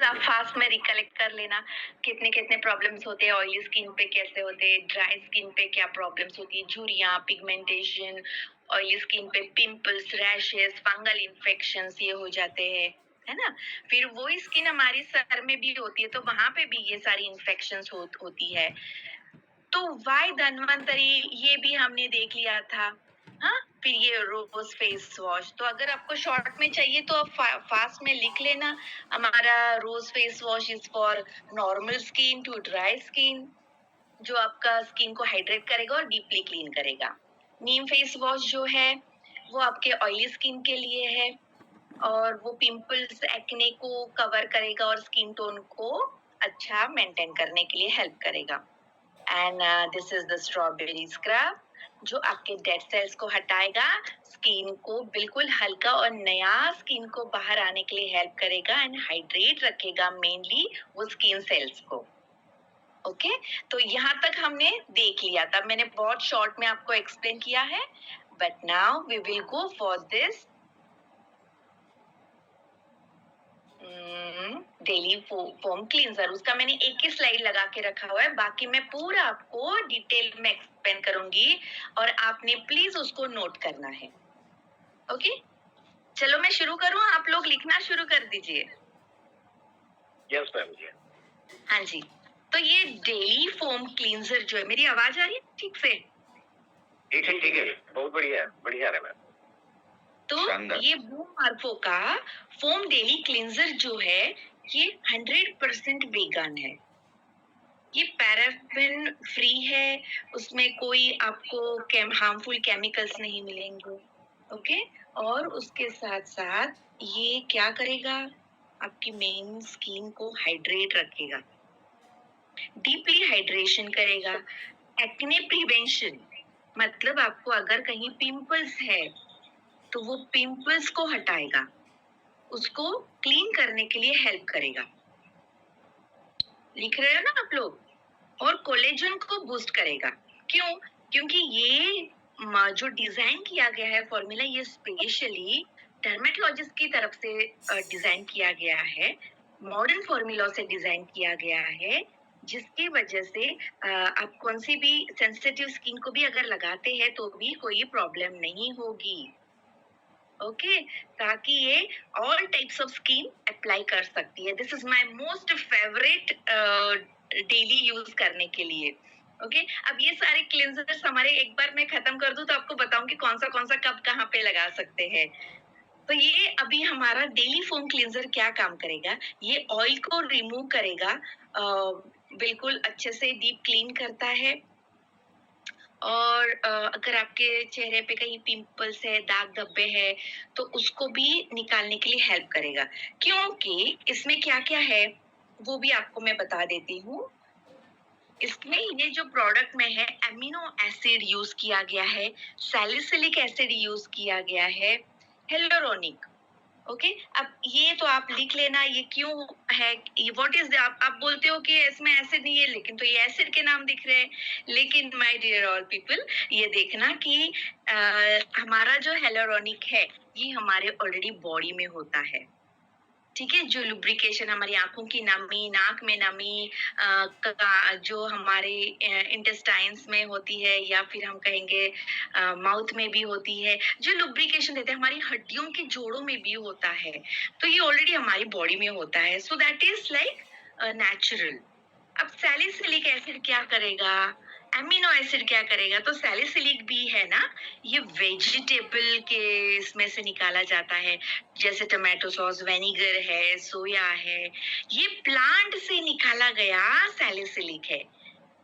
आप फास्ट में रिकलेक्ट कर लेना, कितने कितने प्रॉब्लम्स होते हैं ऑयली स्किन पे, कैसे होते हैं ड्राई स्किन पे, क्या प्रॉब्लम्स होती है, झुर्रियां, पिगमेंटेशन, ऑयली स्किन पे पिंपल्स, रैशेस, फंगल इन्फेक्शंस ये हो जाते हैं, है ना। फिर वही स्किन हमारी सर में भी होती है, तो वहां पे भी ये सारी इन्फेक्शंस होती है। तो वाई धन्वंतरी ये भी हमने देख लिया था। हाँ, फिर ये रोज फेस वॉश, तो अगर आपको शॉर्ट में चाहिए तो आप फास्ट में लिख लेना। हमारा रोज face wash is for normal skin to dry skin, जो आपका स्किन को हाइड्रेट करेगा और डीपली क्लीन करेगा। नीम फेस वॉश जो है वो आपके ऑयली स्किन के लिए है, और वो पिंपल्स, एक्ने को कवर करेगा और स्किन टोन को अच्छा मेंटेन करने के लिए हेल्प करेगा। And this is the strawberry scrub, जो आपके डेड सेल्स को हटाएगा, स्किन को बिल्कुल हल्का और नया स्किन को बाहर आने के लिए हेल्प करेगा एंड हाइड्रेट रखेगा मेनली वो स्किन सेल्स को। ओके, तो यहाँ तक हमने देख लिया था, मैंने बहुत शॉर्ट में आपको एक्सप्लेन किया है, but now we will go for this daily foam cleanser. उसका मैंने एक ही स्लाइड लगा के रखा हुआ है, बाकी मैं पूरा आपको डिटेल में एक्सप्लेन करूंगी और आपने प्लीज उसको नोट करना है। ओके, चलो मैं शुरू करूं, आप लोग लिखना शुरू कर दीजिए। Yes ma'am. हाँ जी, तो ये डेली फोम क्लींजर जो है, मेरी आवाज आ रही है ठीक से? ठीक है, बहुत बढ़िया है मैम। तो ये ब्लू मार्को का फोम डेली क्लींजर जो है ये 100% वेगन है, ये पैराफिन फ्री है, उसमें कोई आपको हार्मफुल केमिकल्स नहीं मिलेंगे। ओके, और उसके साथ साथ ये क्या करेगा, आपकी मेन स्किन को हाइड्रेट रखेगा, डीपली हाइड्रेशन करेगा, एक्ने प्रिवेंशन, मतलब आपको अगर कहीं पिंपल्स है तो वो पिंपल्स को हटाएगा, उसको क्लीन करने के लिए हेल्प करेगा। लिख रहे हो ना आप लोग? और कोलेजन को बूस्ट करेगा। क्यों? क्योंकि ये जो डिजाइन किया गया है फॉर्मूला, ये स्पेशली डर्मेटोलॉजिस्ट की तरफ से डिजाइन किया गया है, मॉडर्न फॉर्मूला से डिजाइन किया गया है, जिसकी वजह से आप कौन सी भी सेंसिटिव स्किन को भी अगर लगाते हैं तो भी कोई प्रॉब्लम नहीं होगी। ओके, ताकि ये all types of skin apply कर सकती है। This is my most favourite daily use करने के लिए। ओके, अब ये सारे क्लींजर्स हमारे एक बार मैं खत्म कर दूं तो आपको बताऊंगी कौन सा कब कहाँ पे लगा सकते हैं। तो ये अभी हमारा डेली फोम क्लींजर क्या काम करेगा, ये ऑयल को रिमूव करेगा, बिल्कुल अच्छे से डीप क्लीन करता है, और अगर आपके चेहरे पे कहीं पिंपल्स है, दाग धब्बे है, तो उसको भी निकालने के लिए हेल्प करेगा। क्योंकि इसमें क्या क्या है वो भी आपको मैं बता देती हूँ। इसमें ये जो प्रोडक्ट में है, एमिनो एसिड यूज किया गया है, सैलिसिलिक एसिड यूज किया गया है, हेलोरोनिक। ओके, अब ये तो आप लिख लेना, ये क्यों है, ये व्हाट इज, आप बोलते हो कि इसमें एसिड नहीं है, लेकिन तो ये एसिड के नाम दिख रहे हैं। लेकिन माय डियर ऑल पीपल, ये देखना कि हमारा जो हेलोरोनिक है ये हमारे ऑलरेडी बॉडी में होता है, ठीक है। जो लुब्रिकेशन, हमारी आंखों की नमी, नाक में नमी, जो हमारे इंटेस्टाइन्स में होती है, या फिर हम कहेंगे माउथ में भी होती है, जो लुब्रिकेशन देते हैं, हमारी हड्डियों के जोड़ों में भी होता है, तो ये ऑलरेडी हमारी बॉडी में होता है। So that is like natural. अब सैलिसिलिक एसिड क्या करेगा, एमिनो एसिड क्या करेगा, तो सैलिसिलिक भी है ना, ये वेजिटेबल के इसमें से निकाला जाता है, जैसे टमाटो सॉस, विनेगर है, सोया है, ये प्लांट से निकाला गया सैलिसिलिक है।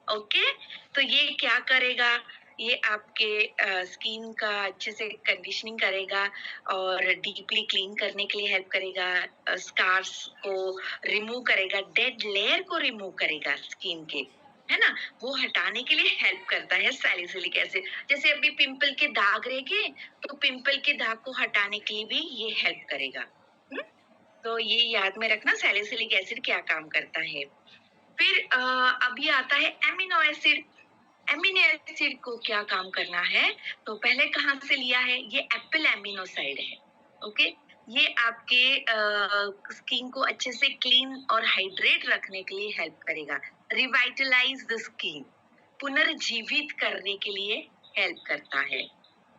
ओके, तो ये क्या करेगा, ये आपके स्किन का अच्छे से कंडीशनिंग करेगा और डीपली क्लीन करने के लिए हेल्प करेगा, स्कार्स को रिमूव करेगा, डेड लेयर को रिमूव करेगा स्किन के, है ना, वो हटाने के लिए हेल्प करता है सैलिसिलिक एसिड। जैसे अभी पिंपल के दाग रह गए, तो पिंपल के दाग को हटाने के लिए भी ये हेल्प करेगा। तो ये याद में रखना सैलिसिलिक एसिड क्या काम करता है। फिर अभी आता है एमिनो एसिड। एमिनो एसिड को क्या काम करना है, तो पहले कहाँ से लिया है, ये एप्पल एमिनोसाइड है। ओके, ये आपके स्किन को अच्छे से क्लीन और हाइड्रेट रखने के लिए हेल्प करेगा। रिवाइटलाइज द स्किन, पुनर्जीवित करने के लिए हेल्प करता है।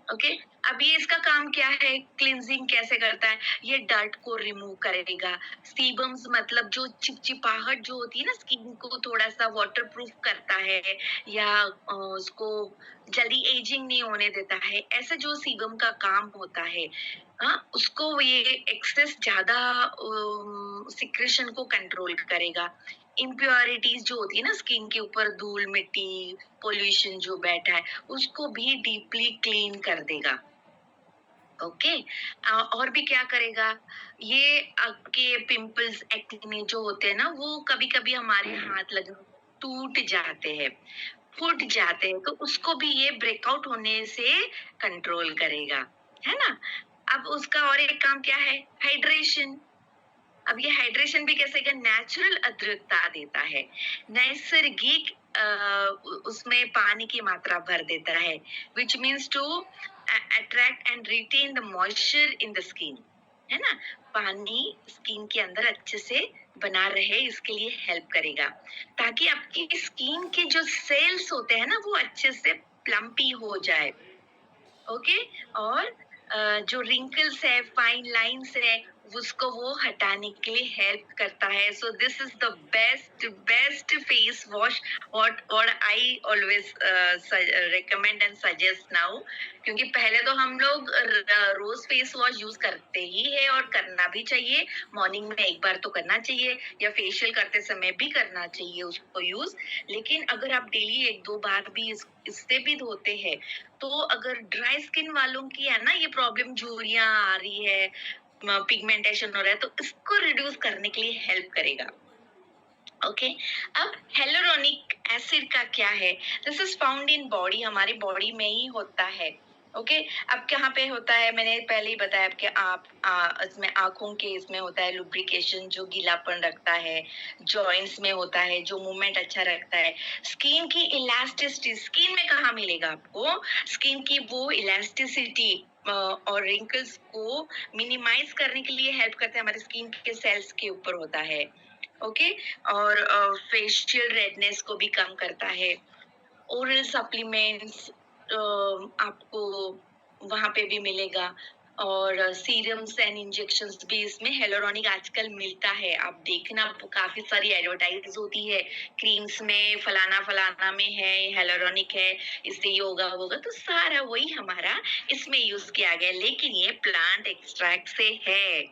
ओके, अब ये इसका काम क्या है, क्लींजिंग कैसे करता है, ये डर्ट को रिमूव करेगा। सीबम्स मतलब जो चिपचिपाहट जो होती है ना, स्किन को थोड़ा सा वाटर प्रूफ करता है, या उसको जल्दी एजिंग नहीं होने देता है, ऐसे जो सीबम का काम होता है, हाँ, उसको ये एक्सेस ज्यादा सिक्रेशन को कंट्रोल करेगा। इम्प्योरिटीज जो होती है ना स्किन के ऊपर, धूल मिट्टी पोल्यूशन जो बैठा है, उसको भी डीपली क्लीन कर देगा। ओके, और भी क्या करेगा, ये आपके पिंपल्स एक्ने जो होते हैं ना, वो कभी कभी हमारे हाथ लगे टूट जाते हैं, फूट जाते हैं, तो उसको भी ये ब्रेकआउट होने से कंट्रोल करेगा, है ना। अब उसका और एक काम क्या है, हाइड्रेशन। अब ये हाइड्रेशन भी कैसे का नेचुरल अद्रकता देता है, नैसर्गिक उसमें पानी की मात्रा भर देता है, which means to attract and retain the moisture in the skin, है ना। पानी स्किन के अंदर अच्छे से बना रहे, इसके लिए हेल्प करेगा, ताकि आपकी स्किन के जो सेल्स होते हैं ना, वो अच्छे से प्लम्पी हो जाए। ओके, और जो रिंकल्स है, फाइन लाइंस है, उसको वो हटाने के लिए हेल्प करता है। So this is the best best face wash what I always recommend and suggest now. क्योंकि पहले तो हम लोग रोज फेस वॉश यूज करते ही है, और करना भी चाहिए, मॉर्निंग में एक बार तो करना चाहिए, या फेशियल करते समय भी करना चाहिए उसको यूज। लेकिन अगर आप डेली एक दो बार भी इससे भी धोते हैं, तो अगर ड्राई स्किन वालों की है ना ये प्रॉब्लम, झुर्रियां आ रही है, पिगमेंटेशन हो रहा है, तो इसको रिड्यूस करने के लिए हेल्प करेगा। ओके, अब हेलोरोनिक एसिड का क्या है, this is found in body, हमारी बॉडी में ही होता है। ओके, अब कहाँ पे होता है, मैंने पहले ही बताया आपके इसमें आंखों के इसमें होता है लुब्रिकेशन, जो गीलापन रखता है, जॉइंट्स में होता है जो मूवमेंट अच्छा रखता है, स्किन की इलास्टिसिटी, स्किन में कहाँ मिलेगा आपको, स्किन की वो इलास्टिसिटी और रिंकल्स को मिनिमाइज करने के लिए हेल्प करता है, हमारे स्किन के सेल्स के ऊपर होता है। ओके, और फेशियल रेडनेस को भी कम करता है। ओरल सप्लीमेंट्स आपको वहां पे भी मिलेगा, और सीरम्स एंड इंजेक्शंस भी इसमें हेलोरोनिक आजकल मिलता है। आप देखना काफी सारी एडवर्टाइज होती है, क्रीम्स में फलाना फलाना में है, हेलोरोनिक है, इससे ये होगा वो होगा, तो सारा वही हमारा इसमें यूज किया गया, लेकिन ये प्लांट एक्सट्रैक्ट से है।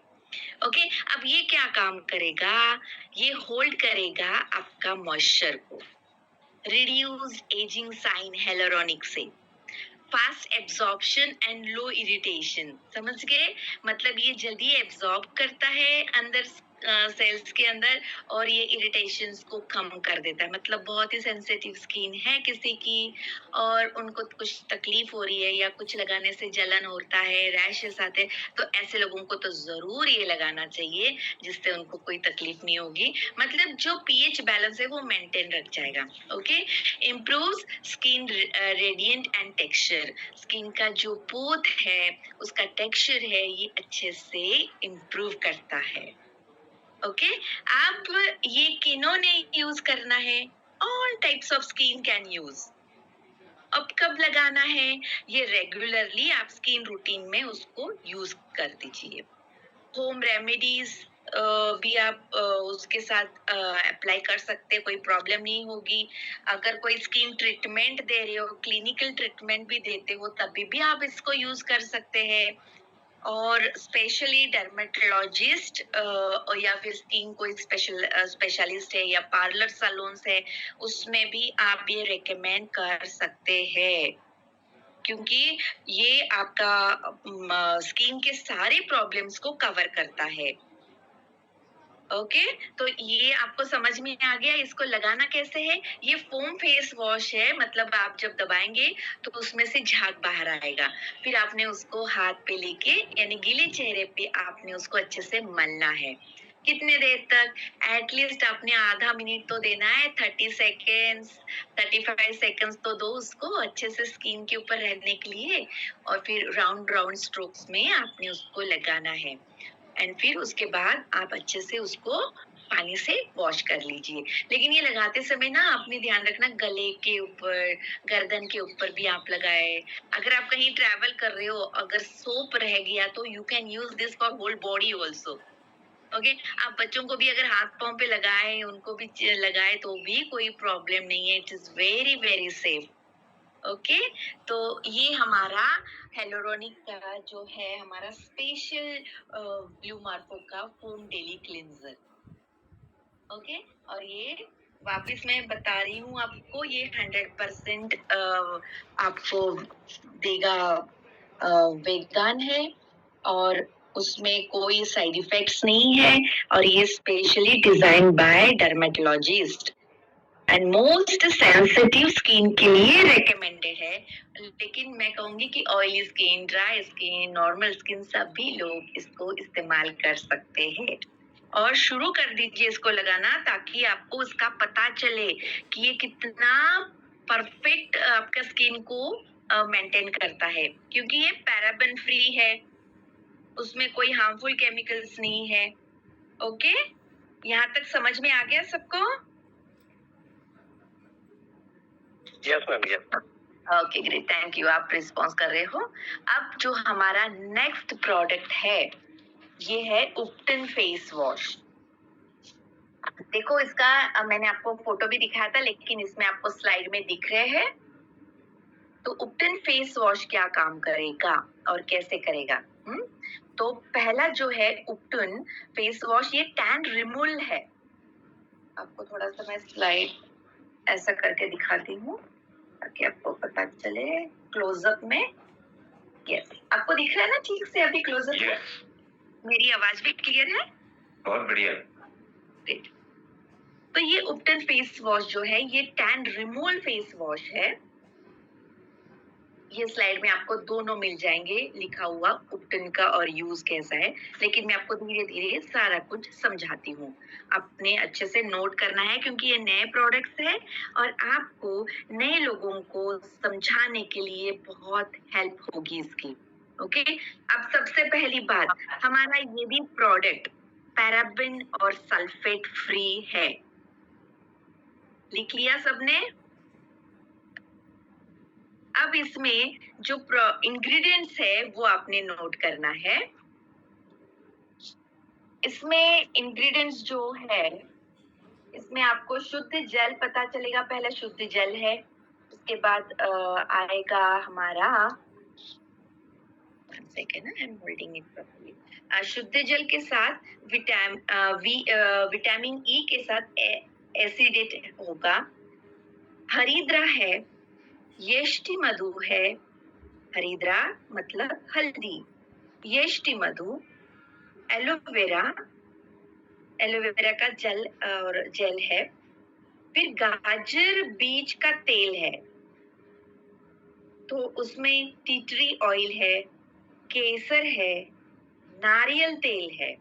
ओके, अब ये क्या काम करेगा, ये होल्ड करेगा आपका मॉइस्चर को, रिड्यूस एजिंग साइन हेलोरोनिक से, fast absorption and low irritation, समझ गए, मतलब ये जल्दी एब्जॉर्ब करता है अंदर सेल्स के अंदर, और ये इरिटेशंस को कम कर देता है। मतलब बहुत ही सेंसिटिव स्किन है किसी की, और उनको कुछ तकलीफ हो रही है, या कुछ लगाने से जलन होता है, रैशेस आते हैं, तो ऐसे लोगों को तो जरूर ये लगाना चाहिए, जिससे उनको कोई तकलीफ नहीं होगी, मतलब जो पीएच बैलेंस है वो मेंटेन रख जाएगा। Okay, improves skin radiant and texture, skin का जो पोत है, उसका टेक्सचर है, ये अच्छे से इम्प्रूव करता है। ओके, अब ये किन्होंने यूज करना है, all types of skin can use. अब कब लगाना है, ये रेगुलरली आप स्किन रूटीन में उसको यूज कर दीजिए। होम रेमेडीज भी आप उसके साथ अप्लाई कर सकते हैं, कोई प्रॉब्लम नहीं होगी। अगर कोई स्किन ट्रीटमेंट दे रहे हो, क्लिनिकल ट्रीटमेंट भी देते हो, तभी भी आप इसको यूज कर सकते हैं। और स्पेशली डर्मेटोलॉजिस्ट या फिर स्किन कोई स्पेशलिस्ट है, या पार्लर सैलून्स है, उसमें भी आप ये रेकमेंड कर सकते हैं, क्योंकि ये आपका स्किन के सारे प्रॉब्लम्स को कवर करता है। ओके, तो ये आपको समझ में आ गया, इसको लगाना कैसे है, ये फोम फेस वॉश है, मतलब आप जब दबाएंगे तो उसमें से झाग बाहर आएगा, फिर आपने उसको हाथ पे लेके, यानी गीले चेहरे पे आपने उसको अच्छे से मलना है। कितने देर तक? एटलीस्ट आपने आधा मिनट तो देना है, 30 सेकेंड्स, 35 सेकेंड्स तो दो उसको अच्छे से स्किन के ऊपर रहने के लिए, और फिर राउंड राउंड स्ट्रोक्स में आपने उसको लगाना है। एंड फिर उसके बाद आप अच्छे से उसको पानी से वॉश कर लीजिए। लेकिन ये लगाते समय ना आपने ध्यान रखना, गले के ऊपर, गर्दन के ऊपर भी आप लगाएं। अगर आप कहीं ट्रैवल कर रहे हो, अगर सोप रह गया तो you can use this for whole body also. Okay, आप बच्चों को भी अगर हाथ पाँव पे लगाएं, उनको भी लगाए तो भी कोई प्रॉब्लम नहीं है। It is very very safe. Okay, तो ये हमारा हेलोरोनिक का जो है हमारा स्पेशल ब्लू मार्को का फोम डेली क्लिंजर। ओके, और ये वापस मैं बता रही हूँ आपको, ये 100% आपको देगा, वेगान है और उसमें कोई साइड इफेक्ट्स नहीं है, और ये specially design by dermatologist and most sensitive skin के लिए रेकमेंडेड है। लेकिन मैं कहूंगी कि oily skin, dry skin, normal skin सभी लोग इसको इस्तेमाल कर सकते हैं। और शुरू कर दीजिए इसको लगाना, ताकि आपको उसका पता चले कि ये कितना परफेक्ट आपका स्किन को मेंटेन करता है, क्योंकि ये पैराबेन फ्री है, उसमें कोई हार्मफुल केमिकल्स नहीं है। ओके, यहाँ तक समझ में आ गया सबको? Yes ma'am, yes. Okay great, thank you, आप रिस्पॉन्स कर रहे हो। अब जो हमारा नेक्स्ट प्रोडक्ट है, ये है उपटन फेस वॉश। देखो इसका मैंने आपको फोटो भी दिखाया था, लेकिन इसमें आपको स्लाइड में दिख रहे हैं। तो उपटन फेस वॉश क्या काम करेगा और कैसे करेगा? तो पहला जो है उपटन फेस वॉश, ये टैन रिमूवल है। आपको थोड़ा सा मैं स्लाइड ऐसा करके दिखाती हूँ ताकि आपको पता चले क्लोजअप में। यस, आपको दिख रहा है ना ठीक से अभी क्लोजअप में? यस, मेरी आवाज भी क्लियर है? बहुत बढ़िया। ग्रेट। तो ये उपटन फेस वॉश जो है, ये टैन रिमूवल फेस वॉश है। ये स्लाइड में आपको दोनों मिल जाएंगे लिखा हुआ, उपटन का और यूज कैसा है, लेकिन मैं आपको धीरे धीरे सारा कुछ समझाती हूँ। आपने अच्छे से नोट करना है, क्योंकि ये नए प्रोडक्ट्स है और आपको नए लोगों को समझाने के लिए बहुत हेल्प होगी इसकी। ओके, अब सबसे पहली बात, हमारा ये भी प्रोडक्ट पैराबिन और सल्फेट फ्री है। लिख लिया सबने? अब इसमें जो इंग्रेडिएंट्स है वो आपने नोट करना है। इसमें इंग्रेडिएंट्स जो है, इसमें आपको शुद्ध जल पता चलेगा। पहले शुद्ध जल है, उसके बाद आएगा हमारा, शुद्ध जल के साथ विटामिन ई के साथ एसिडेट होगा। हरिद्रा है, यष्टि मधु है, हरिद्रा मतलब हल्दी, यष्टि मधु, एलोवेरा, एलोवेरा का जल और जेल है, फिर गाजर बीज का तेल है, तो उसमें टी ट्री ऑयल है, केसर है, नारियल तेल है।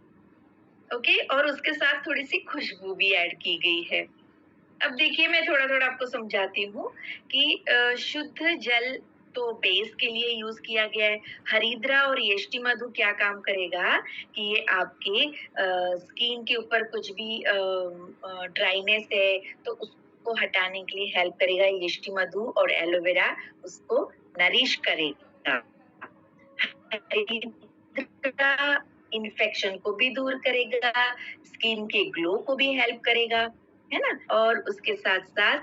ओके, और उसके साथ थोड़ी सी खुशबू भी ऐड की गई है। अब देखिए, मैं थोड़ा थोड़ा आपको समझाती हूँ कि शुद्ध जल तो बेस के लिए यूज किया गया है। हरिद्रा और यष्टि मधु क्या काम करेगा कि ये आपके स्किन के ऊपर कुछ भी ड्राइनेस है तो उसको हटाने के लिए हेल्प करेगा। यष्टि मधु और एलोवेरा उसको नरिश करेगा। हरिद्रा इन्फेक्शन को भी दूर करेगा, स्किन के ग्लो को भी हेल्प करेगा, है ना? और उसके साथ साथ